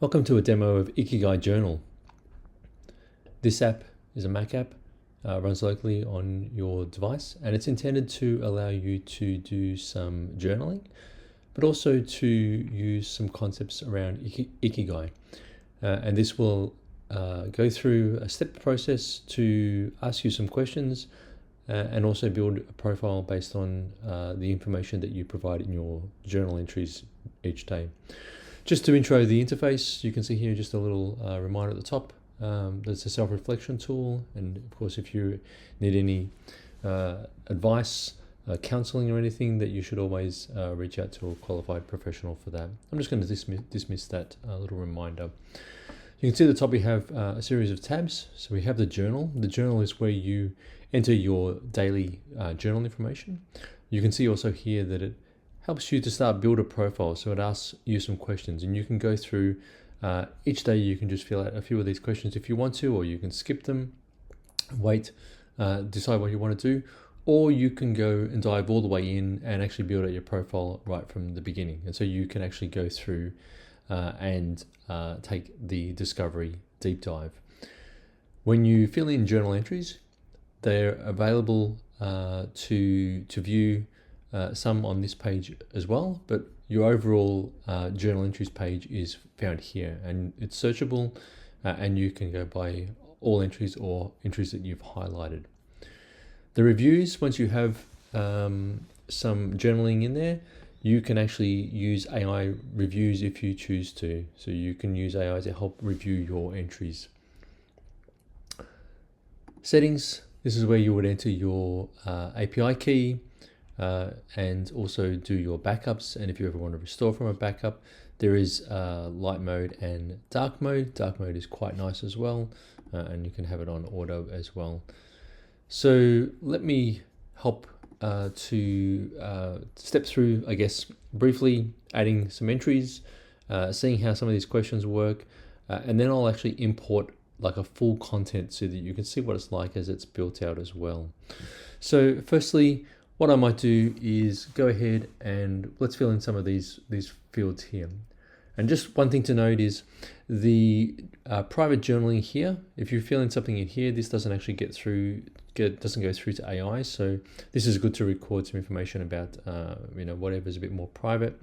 Welcome to a demo of Ikigai Journal. This app is a Mac app, runs locally on your device, and it's intended to allow you to do some journaling, but also to use some concepts around Ikigai. And this will go through a step process to ask you some questions and also build a profile based on the information that you provide in your journal entries each day. Just to intro the interface, you can see here just a little reminder at the top. There's a self-reflection tool, and of course if you need any advice, counseling or anything, that you should always reach out to a qualified professional for that. I'm just going to dismiss that little reminder. You can see at the top we have a series of tabs. So we have the journal. The journal is where you enter your daily journal information. You can see also here that it helps you to build a profile. So it asks you some questions, and you can go through each day. You can just fill out a few of these questions if you want to, or you can skip them, wait, decide what you want to do, or you can go and dive all the way in and actually build out your profile right from the beginning. And so you can actually go through and take the discovery deep dive. When you fill in journal entries, they're available to view, some on this page as well, but your overall journal entries page is found here, and it's searchable, and you can go by all entries or entries that you've highlighted. The reviews, once you have some journaling in there, you can actually use AI reviews if you choose to. So you can use AI to help review your entries. Settings, this is where you would enter your API key, and also do your backups. And if you ever want to restore from a backup, there is light mode and dark mode. Dark mode is quite nice as well, and you can have it on auto as well. So let me help to step through, I guess, briefly adding some entries, seeing how some of these questions work, and then I'll actually import like a full content so that you can see what it's like as it's built out as well. So firstly, what I might do is go ahead and let's fill in some of these fields here. And just one thing to note is the private journaling here. If you fill in something in here, this doesn't actually doesn't go through to AI. So this is good to record some information about whatever's a bit more private.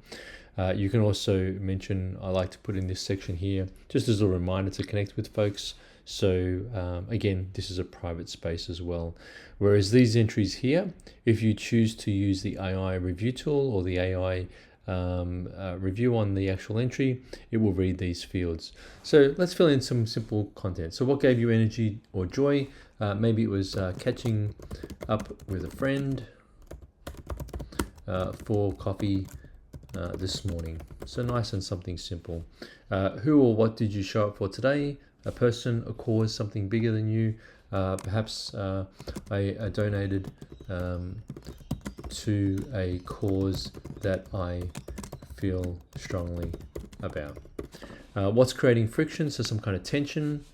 You can also mention, I like to put in this section here just as a reminder to connect with folks. So again, this is a private space as well. Whereas these entries here, if you choose to use the AI review tool or the AI review on the actual entry, it will read these fields. So let's fill in some simple content. So what gave you energy or joy? Maybe it was catching up with a friend for coffee this morning. So nice and something simple. Who or what did you show up for today? A person, a cause, something bigger than you. Perhaps I donated to a cause that I feel strongly about. What's creating friction? So some kind of tension.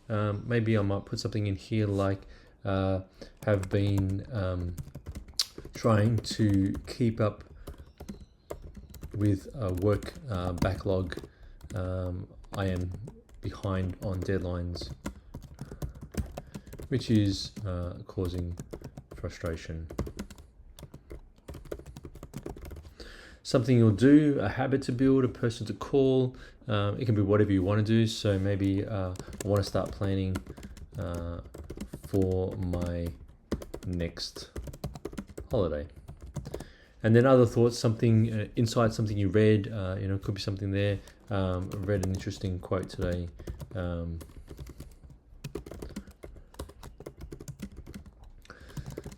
Maybe I might put something in here like have been trying to keep up with a work backlog. I am behind on deadlines, which is causing frustration. Something you'll do, a habit to build, a person to call. It can be whatever you want to do. So maybe I want to start planning for my next holiday. And then other thoughts, something inside something you read, could be something there. I read an interesting quote today.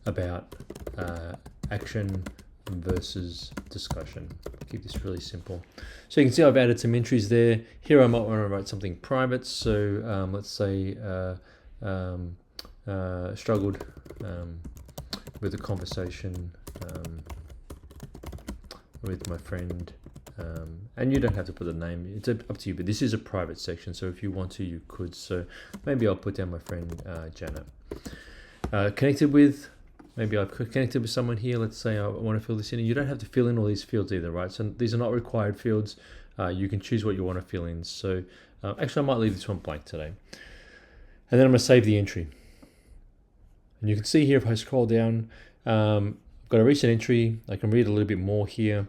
About action versus discussion. Keep this really simple. So you can see I've added some entries there. Here I might want to write something private. So let's say struggled with a conversation with my friend. And you don't have to put the name, it's up to you, but this is a private section, so if you want to, you could. So maybe I'll put down my friend Janet. Connected with, maybe I've connected with someone here. Let's say I want to fill this in, and you don't have to fill in all these fields either, right? So these are not required fields. you can choose what you want to fill in. So actually I might leave this one blank today. And then I'm going to save the entry. And you can see here if I scroll down, I've got a recent entry. I can read a little bit more here.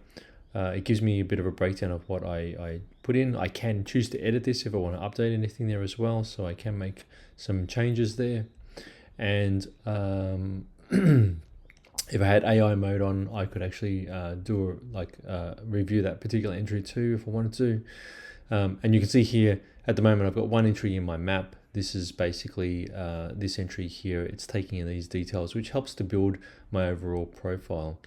It gives me a bit of a breakdown of what I put in. I can choose to edit this if I want to update anything there as well. So I can make some changes there. And if I had AI mode on, I could actually review that particular entry too if I wanted to. And you can see here at the moment I've got one entry in my map. This is basically this entry here. It's taking in these details, which helps to build my overall profile.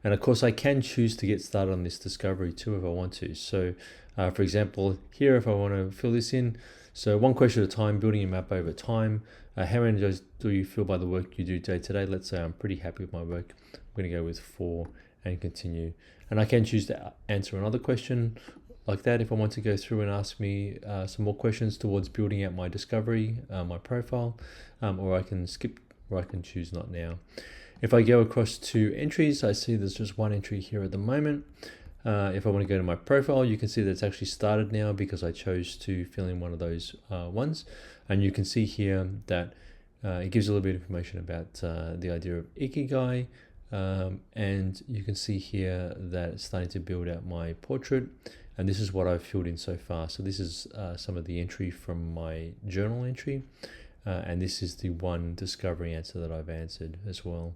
And of course I can choose to get started on this discovery too if I want to. So for example, here if I want to fill this in, so one question at a time, building a map over time. How energized do you feel by the work you do day to day? Let's say I'm pretty happy with my work. I'm going to go with 4 and continue. And I can choose to answer another question like that if I want to go through and ask me some more questions towards building out my discovery, my profile, or I can skip, or I can choose not now. If I go across to entries, I see there's just one entry here at the moment. If I want to go to my profile, you can see that it's actually started now because I chose to fill in one of those ones. And you can see here that it gives a little bit of information about the idea of Ikigai. And you can see here that it's starting to build out my portrait. And this is what I've filled in so far. So this is some of the entry from my journal entry. And this is the one discovery answer that I've answered as well.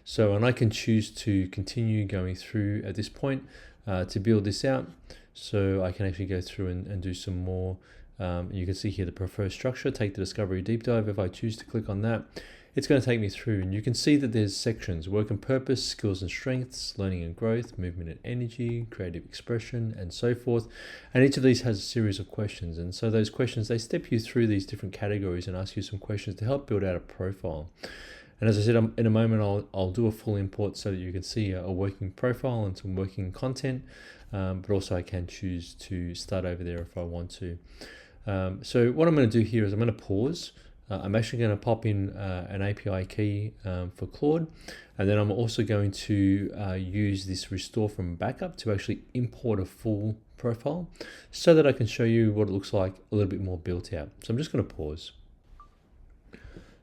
So, and I can choose to continue going through at this point to build this out. So I can actually go through and do some more. You can see here the preferred structure, take the discovery deep dive. If I choose to click on that, it's going to take me through, and you can see that there's sections: work and purpose, skills and strengths, learning and growth, movement and energy, creative expression, and so forth. And each of these has a series of questions. And so those questions, they step you through these different categories and ask you some questions to help build out a profile. And as I said, in a moment, I'll do a full import so that you can see a working profile and some working content, but also I can choose to start over there if I want to. So what I'm going to do here is I'm going to pause. I'm actually going to pop in an API key for Claude, and then I'm also going to use this restore from backup to actually import a full profile so that I can show you what it looks like a little bit more built out. So I'm just going to pause.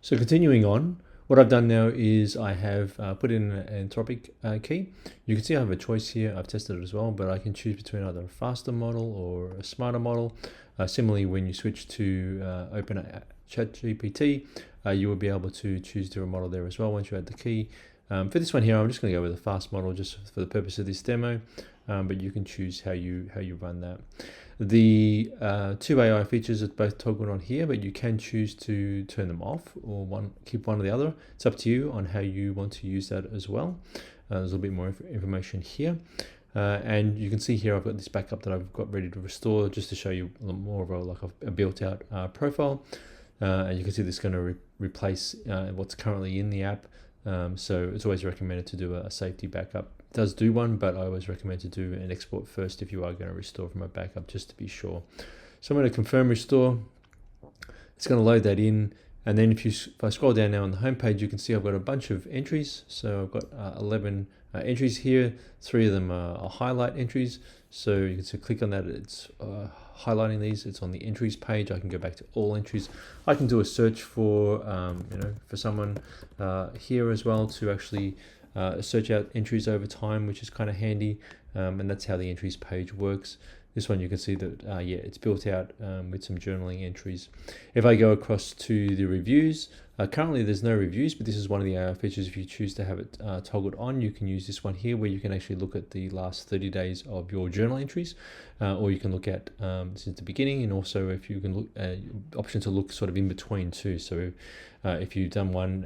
So continuing on, what I've done now is I have put in an Anthropic key. You can see I have a choice here. I've tested it as well, but I can choose between either a faster model or a smarter model. Similarly, when you switch to OpenAI ChatGPT, you will be able to choose a different model there as well once you add the key. For this one here, I'm just going to go with a fast model just for the purpose of this demo, but you can choose how you run that. The two AI features are both toggled on here, but you can choose to turn them off or keep one or the other. It's up to you on how you want to use that as well. There's a little bit more information here. And you can see here I've got this backup that I've got ready to restore just to show you more of a built out profile. And you can see this is going to replace what's currently in the app. So it's always recommended to do a safety backup. It does do one, but I always recommend to do an export first if you are going to restore from a backup, just to be sure. So I'm going to confirm restore. It's going to load that in. And then if I scroll down now on the home page, you can see I've got a bunch of entries. So I've got 11 entries here. 3 of them are highlight entries. So you can click on that. It's highlighting these. It's on the entries page. I can go back to all entries. I can do a search for for someone here as well to actually search out entries over time, which is kind of handy. And that's how the entries page works. This one you can see that, it's built out with some journaling entries. If I go across to the reviews, currently there's no reviews, but this is one of the AI features. If you choose to have it toggled on, you can use this one here where you can actually look at the last 30 days of your journal entries, or you can look at since the beginning, and also if you can look option to look sort of in between too. So if you've done one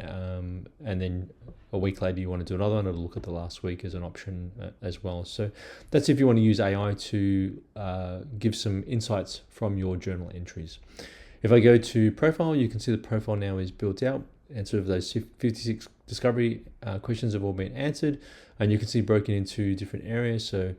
and then a week later you want to do another one, it'll look at the last week as an option as well. So that's if you want to use AI to give some insights from your journal entries. If I go to profile, you can see the profile now is built out, and sort of those 56 discovery questions have all been answered, and you can see broken into different areas. So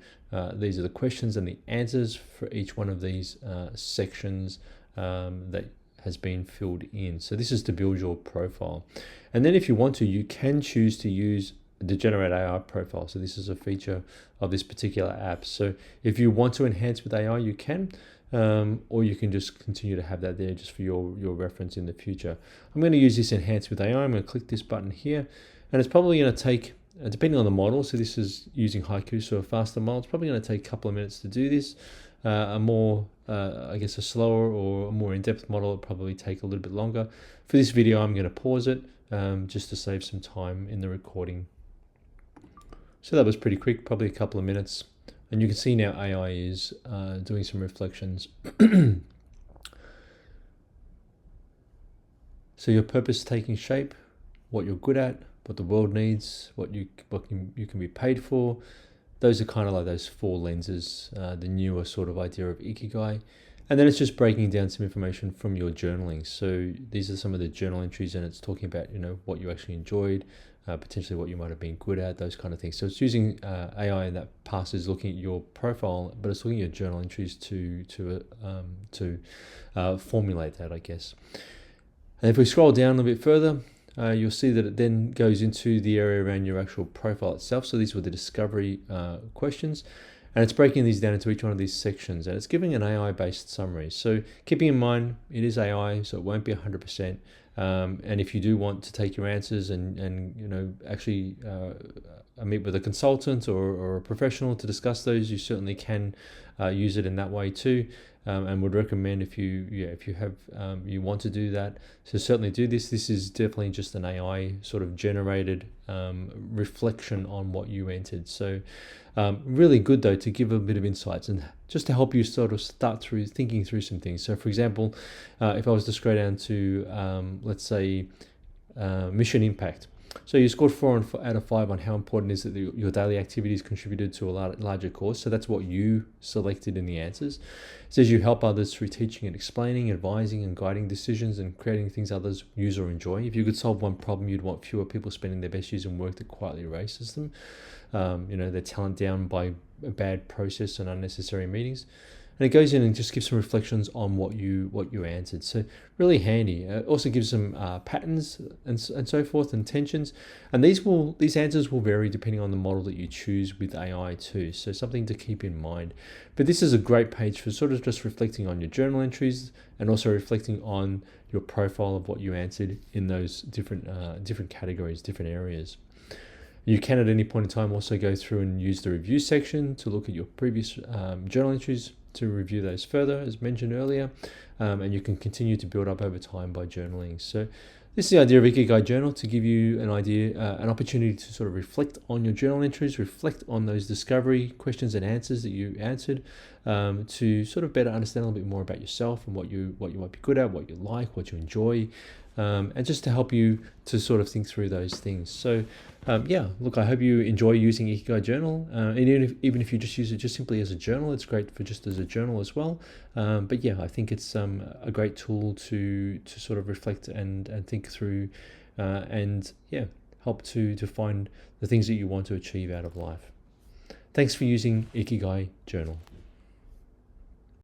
these are the questions and the answers for each one of these sections that has been filled in. So this is to build your profile. And then if you want to, you can choose to use the generate AI profile. So this is a feature of this particular app. So if you want to enhance with AI, you can, or you can just continue to have that there just for your reference in the future. I'm going to use this enhance with AI. I'm going to click this button here, and it's probably going to take, depending on the model, so this is using Haiku, so a faster model, it's probably going to take a couple of minutes to do this. A more, I guess, a slower or a more in-depth model will probably take a little bit longer. For this video, I'm going to pause it just to save some time in the recording. So that was pretty quick, probably a couple of minutes. And you can see now AI is doing some reflections. So your purpose taking shape, what you're good at, what the world needs, what you can be paid for. Those are kind of like those four lenses, the newer sort of idea of Ikigai. And then it's just breaking down some information from your journaling. So these are some of the journal entries, and it's talking about, what you actually enjoyed, potentially what you might have been good at, those kind of things. So it's using AI that passes looking at your profile, but it's looking at your journal entries to formulate that, I guess. And if we scroll down a little bit further, you'll see that it then goes into the area around your actual profile itself. So these were the discovery questions, and it's breaking these down into each one of these sections, and it's giving an AI-based summary. So keeping in mind, it is AI, so it won't be 100%. And if you do want to take your answers and actually meet with a consultant or a professional to discuss those, you certainly can use it in that way too. And would recommend if you want to do that, so certainly do this. This is definitely just an AI sort of generated reflection on what you entered. So really good though to give a bit of insights and just to help you sort of start through thinking through some things. So for example, if I was to scroll down to let's say mission impact. So you scored 4 out of 5 on how important it is that your daily activities contributed to a larger cause. So that's what you selected in the answers. It says you help others through teaching and explaining, advising and guiding decisions and creating things others use or enjoy. If you could solve one problem, you'd want fewer people spending their best years in work that quietly erases them. Their talent down by a bad process and unnecessary meetings. And it goes in and just gives some reflections on what you answered. So really handy. It also gives some patterns and so forth and tensions. And these answers will vary depending on the model that you choose with AI too. So something to keep in mind. But this is a great page for sort of just reflecting on your journal entries and also reflecting on your profile of what you answered in those different categories, different areas. You can at any point in time also go through and use the review section to look at your previous journal entries, to review those further, as mentioned earlier, and you can continue to build up over time by journaling. So this is the idea of Ikigai Journal, to give you an idea, an opportunity to sort of reflect on your journal entries, reflect on those discovery questions and answers that you answered, to sort of better understand a little bit more about yourself and what you might be good at, what you like, what you enjoy, and just to help you to sort of think through those things. So look, I hope you enjoy using Ikigai Journal. And even if you just use it just simply as a journal, it's great for just as a journal as well. But yeah, I think it's a great tool to sort of reflect and think through, and help to find the things that you want to achieve out of life. Thanks for using Ikigai Journal.